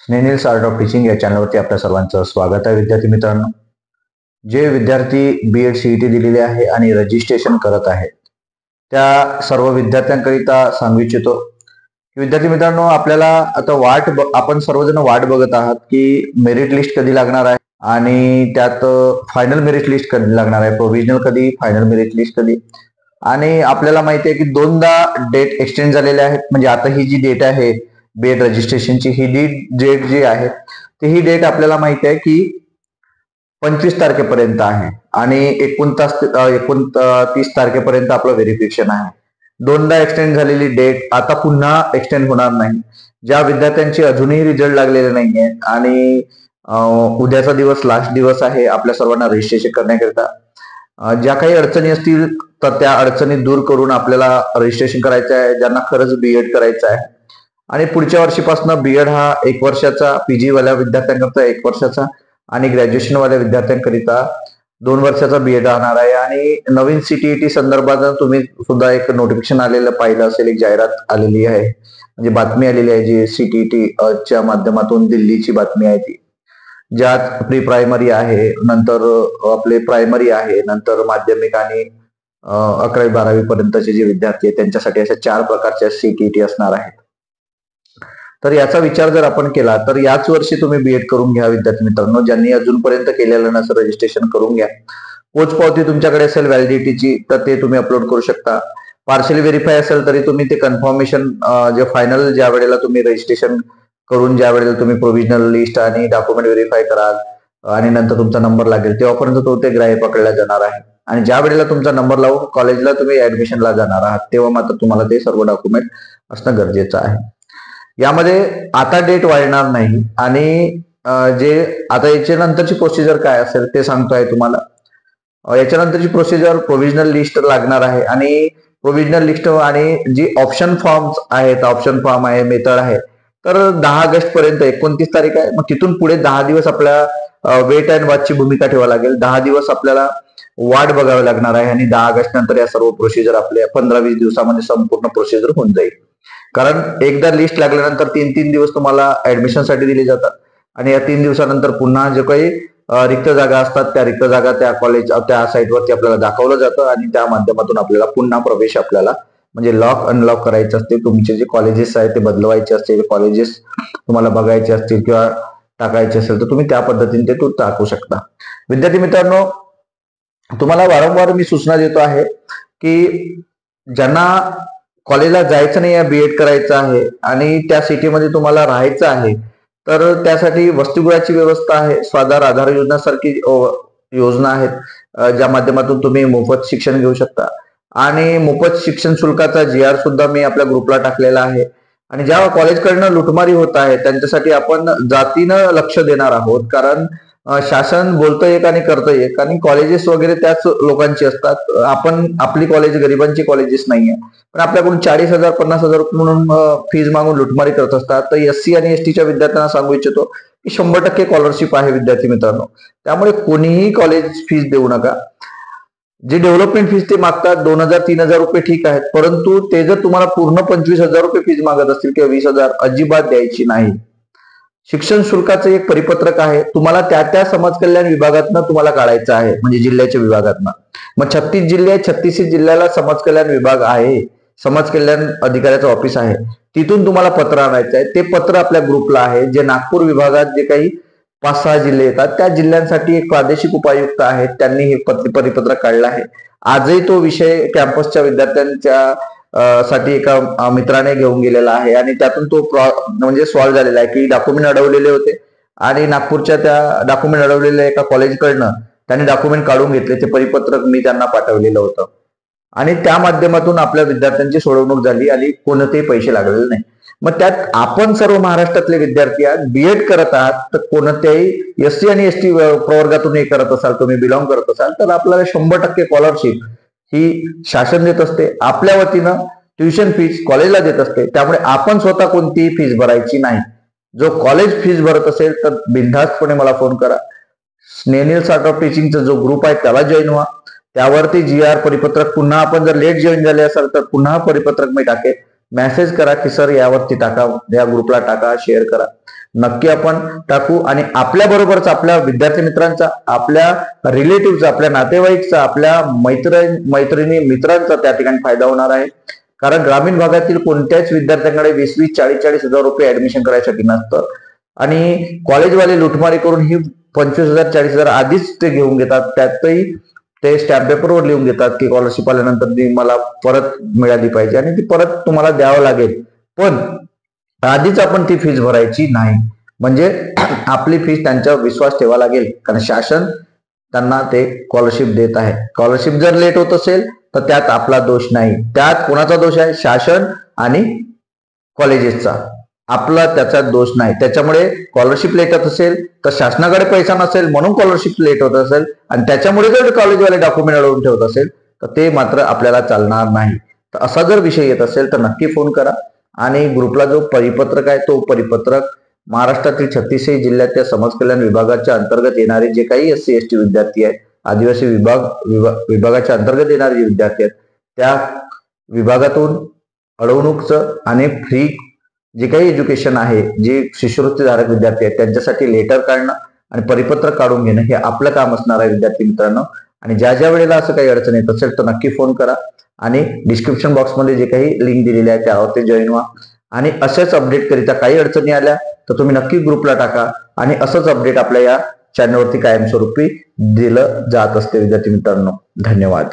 स्नेनिल्स art of teaching या चॅनलवरती आपल्या सर्वांचं स्वागत आहे. विद्यार्थी मित्रांनो, जे विद्यार्थी बीएड सीईटी दिलेले आहे आणि रजिस्ट्रेशन करत आहेत त्या सर्व विद्यार्थ्यांकरिता सांगू इच्छितो की विद्यार्थी मित्रांनो, आपल्याला आता आपण सर्वजण वाट बघत आहात की मेरिट लिस्ट कधी लागणार आहे आणि त्यात फायनल मेरिट लिस्ट कधी लागणार आहे, प्रोव्हिजनल कधी, फायनल मेरिट लिस्ट कधी. आणि आपल्याला माहिती आहे की दोनदा डेट एक्सटेंड झालेल्या आहेत. म्हणजे आता ही जी डेट आहे बीएड रजिस्ट्रेशनची, ही डेट जी आहे ही डेट आपल्याला माहिती आहे की 25 तारखेपर्यंत आहे आणि 29 तारखेपर्यंत आपलं व्हेरिफिकेशन आहे. दोनदा एक्सटेंड झालेली डेट आता पुन्हा एक्सटेंड होणार नाही. ज्या विद्यार्थ्यांचे अजूनही रिझल्ट लागलेले नाहीये आणि उद्याचा दिवस लास्ट दिवस आहे आपल्या सर्वांना रजिस्ट्रेशन करण्याकरिता, ज्या काही अडचणी असतील तर त्या अडचणी दूर करून आपल्याला रजिस्ट्रेशन करायचं आहे, ज्यांना खरंच बीएड करायचं आहे. आणि पुढच्या वर्षीपासून बीएड हा 1 वर्षाचा, पीजी वाल्या विद्यार्थ्यांकरता 1 वर्षाचा आणि ग्रॅज्युएशन वाल्या विद्यार्थ्यांकरिता 2 वर्षाचा बीएड राहणार आहे. आणि नवीन सीटीईटी संदर्भात तुम्ही सुद्धा एक नोटिफिकेशन आलेलं पाहिलं असेल, एक जाहिरात आलेली आहे, म्हणजे बातमी आलेली आहे, जी सीटीईटी च्या माध्यमातून दिल्लीची बातमी आहे ती, ज्यात प्री प्रायमरी आहे, नंतर आपले प्रायमरी आहे, नंतर माध्यमिक आणि 11वी 12वी पर्यंतचे जे विद्यार्थी आहेत त्यांच्यासाठी अशा 4 प्रकारच्या सीटीईटी असणार आहेत. तर याचा विचार जर आपण केला तर याच वर्षी तुम्ही बीएड करून घ्या विद्यार्थी मित्रांनो. ज्यांनी अजूनपर्यंत केलेलं नसेल रजिस्ट्रेशन करून घ्या. पोचपावती तुमच्याकडे असेल व्हॅलिडिटीची तर ते तुम्ही अपलोड करू शकता. पार्शली व्हेरीफाय असेल तरी तुम्ही ते कन्फर्मेशन जे फायनल ज्या वेळेला तुम्ही रजिस्ट्रेशन करून ज्या वेळेला तुम्ही प्रोव्हिजनल लिस्ट आणि डॉक्युमेंट व्हेरीफाय कराल आणि नंतर तुमचा नंबर लागेल तेव्हापर्यंत तो ते ग्राह्य पकडला जाणार आहे. आणि ज्या वेळेला तुमचा नंबर लावून कॉलेजला तुम्ही ऍडमिशनला जाणार आहात तेव्हा मात्र तुम्हाला ते सर्व डॉक्युमेंट असणं गरजेचं आहे. यामध्ये आता डेट वाढणार नाही. आणि जे आता याच्या नंतरची प्रोसिजर काय असेल ते सांगतोय तुम्हाला. याच्यानंतरची प्रोसिजर प्रोव्हिजनल लिस्ट लागणार आहे आणि प्रोव्हिजनल लिस्ट आणि जी ऑप्शन फॉर्म आहेत, ऑप्शन फॉर्म आहे, मेथड आहे, तर 10 ऑगस्ट पर्यंत 29 तारीख आहे. मग तिथून पुढे 10 दिवस आपल्या वेट अँड वॉचची भूमिका ठेवावी लागेल. 10 दिवस आपल्याला वाट बघावी लागणार आहे आणि 10 ऑगस्ट नंतर या सर्व प्रोसिजर आपल्या 15-20 दिवसामध्ये संपूर्ण प्रोसिजर होऊन जाईल. कारण एकदा लिस्ट लागल्यानंतर 3-3 दिवस तुम्हाला ऍडमिशनसाठी दिले जातात आणि या 3 दिवसानंतर पुन्हा जे काही रिक्त जागा असतात त्या रिक्त जागा त्या कॉलेज त्या साईटवरती आपल्याला दाखवलं जातं आणि त्या माध्यमातून आपल्याला पुन्हा प्रवेश आपल्याला म्हणजे लॉक अनलॉक करायचे असते. तुमचे जे कॉलेजेस आहेत ते बदलवायचे असतील, कॉलेजेस तुम्हाला बघायचे असतील किंवा टाकायचे असेल तर तुम्ही त्या पद्धतीने ते टाकू शकता. विद्यार्थी मित्रांनो, तुम्हाला वारंवार मी सूचना देतो आहे की ज्यांना कॉलेजला जायचं नाही आहे, बीएड करायचं आहे आणि त्या सिटीमध्ये तुम्हाला राहायचं आहे तर त्यासाठी वसतिगृहाची व्यवस्था आहे. स्वाधार आधार योजना सारखी योजना आहेत ज्या माध्यमातून तुम्ही मोफत शिक्षण घेऊ शकता. आणि मोफत शिक्षण शुल्काचा GR सुद्धा मी आपल्या ग्रुपला टाकलेला आहे. आणि ज्या कॉलेजकडनं लुटमारी होत आहे त्यांच्यासाठी आपण जातीनं लक्ष देणार आहोत. कारण शासन बोलतं एक आणि करतं एक आणि कॉलेजेस वगैरे त्याच लोकांची असतात. आपण आपली कॉलेज गरिबांची कॉलेजेस नाहीये, पण आपल्याकडून 40,000 50,000 म्हणून फीज मागून लुटमारी करत असतात. तर SC आणि STच्या विद्यार्थ्यांना सांगू इच्छितो की 100% स्कॉलरशिप आहे विद्यार्थी मित्रांनो. त्यामुळे कोणीही कॉलेज फीज देऊ नका. जे डेव्हलपमेंट फीज ते मागतात 2,000-3,000 रुपये ठीक आहेत, परंतु ते जर तुम्हाला पूर्ण 25,000 रुपये फीज मागत असतील किंवा 20,000, अजिबात द्यायची नाही. शिक्षण शुल्काचं एक परिपत्रक आहे, तुम्हाला त्या समाज कल्याण विभागातनं तुम्हाला काढायचं आहे, म्हणजे जिल्ह्याच्या विभागातनं. मग 36 जिल्हे आहेत, 36 जिल्ह्याला समाज कल्याण विभाग आहे, समाज कल्याण अधिकाऱ्याचं ऑफिस आहे, तिथून तुम्हाला पत्र आणायचं आहे. ते पत्र आपल्या ग्रुपला आहे. जे नागपूर विभागात जे काही 5-6 जिल्हे येतात त्या जिल्ह्यांसाठी एक प्रादेशिक उपायुक्त आहेत, त्यांनी हे परिपत्रक काढलं आहे. आजही तो विषय कॅम्पसच्या विद्यार्थ्यांच्या साठी एका मित्राने घेऊन गेलेला आहे आणि त्यातून तो म्हणजे सॉल्व्ह झालेला आहे की डॉक्युमेंट अडवलेले होते आणि नागपूरच्या त्या डॉक्युमेंट अडवलेल्या एका कॉलेजकडनं त्यांनी डॉक्युमेंट काढून घेतले. ते परिपत्रक मी त्यांना पाठवलेलं होतं आणि त्या माध्यमातून आपल्या विद्यार्थ्यांची सोडवणूक झाली आणि कोणतेही पैसे लागलेले नाही. मग त्यात आपण सर्व महाराष्ट्रातले विद्यार्थी आहात, बीएड करत आहात, तर कोणत्याही SC आणि ST प्रवर्गातून हे करत असाल, तुम्ही बिलॉंग करत असाल तर आपल्याला 100% स्कॉलरशिप ही शासन देत असते. आपल्या वतीनं ट्युशन फीज कॉलेजला देत असते. त्यामुळे आपण स्वतः कोणतीही फीज भरायची नाही. जो कॉलेज फीज भरत असेल तर बिनधास्तपणे मला फोन करा. स्नेनिल्स आर्ट ऑफ टीचिंगचा जो ग्रुप आहे त्याला जॉईन व्हा. त्यावरती GR परिपत्रक पुन्हा आपण जर लेट जॉईन झाले असाल तर पुन्हा परिपत्रक मी टाकेल. मेसेज करा की सर यावरती टाका, या ग्रुपला टाका, शेअर करा. नक्की आपण टाकू आणि आपल्या बरोबरच आपल्या विद्यार्थी मित्रांचा, आपल्या रिलेटिव्हचा, आपल्या नातेवाईकचा, आपल्या मैत्रिणी मित्रांचा त्या ठिकाणी फायदा होणार आहे. कारण ग्रामीण भागातील कोणत्याच विद्यार्थ्यांकडे 20-20, 40-40 हजार रुपये ऍडमिशन करायसाठी नसतं आणि कॉलेजवाले लुटमारी करून ही 25,000 40,000 आधीच ते घेऊन घेतात. त्यातही ते स्टॅम्प पेपरवर लिहून घेतात की स्कॉलरशिप आल्यानंतर ती मला परत मिळाली पाहिजे आणि ती परत तुम्हाला द्यावं लागेल. पण आधीच आपण ती फीस भरायची नाही. म्हणजे आपली फीस त्यांच्यावर विश्वास ठेवा लागेल, कारण शासन त्यांना ते स्कॉलरशिप देत आहे. स्कॉलरशिप जर लेट होत असेल तर त्यात आपला दोष नाही. त्यात कोणाचा दोष आहे? शासन आणि कॉलेजेसचा. आपला त्याचा दोष नाही. त्याच्यामुळे स्कॉलरशिप लेट होत असेल तर शासनाकडे पैसा नसेल म्हणून स्कॉलरशिप लेट होत असेल आणि त्याच्यामुळे जर कॉलेजवाले डॉक्युमेंट अडवून ठेवत असेल तर ते मात्र आपल्याला चालणार नाही. तर असा जर विषय येत असेल तर नक्की फोन करा आणि ग्रुपला जो परिपत्रक आहे तो परिपत्रक महाराष्ट्रातील 36 जिल्ह्याच्या समाज कल्याण विभागाच्या अंतर्गत येणारे जे काही SC ST विद्यार्थी आहेत, आदिवासी विभागाच्या अंतर्गत येणारे जे विद्यार्थी आहेत, त्या विभागातून अडवणूकचं आणि फ्री जे काही एज्युकेशन आहे, जे शिष्यवृत्तीधारक विद्यार्थी आहेत त्यांच्यासाठी लेटर काढणं आणि परिपत्रक काढून घेणं हे आपलं काम असणार आहे विद्यार्थी मित्रांनो. आणि ज्या ज्या वेळेला असं काही अडचण येत असेल तर नक्की फोन करा आणि डिस्क्रिप्शन बॉक्समध्ये जे काही लिंक दिलेली आहे त्यावरती जॉईन व्हा. आणि असेच अपडेट करिता काही अडचणी आल्या तर तुम्ही नक्की ग्रुपला टाका आणि असंच अपडेट आपल्या या चॅनलवरती कायमस्वरूपी दिलं जात असते विद्यार्थी मित्रांनो. धन्यवाद.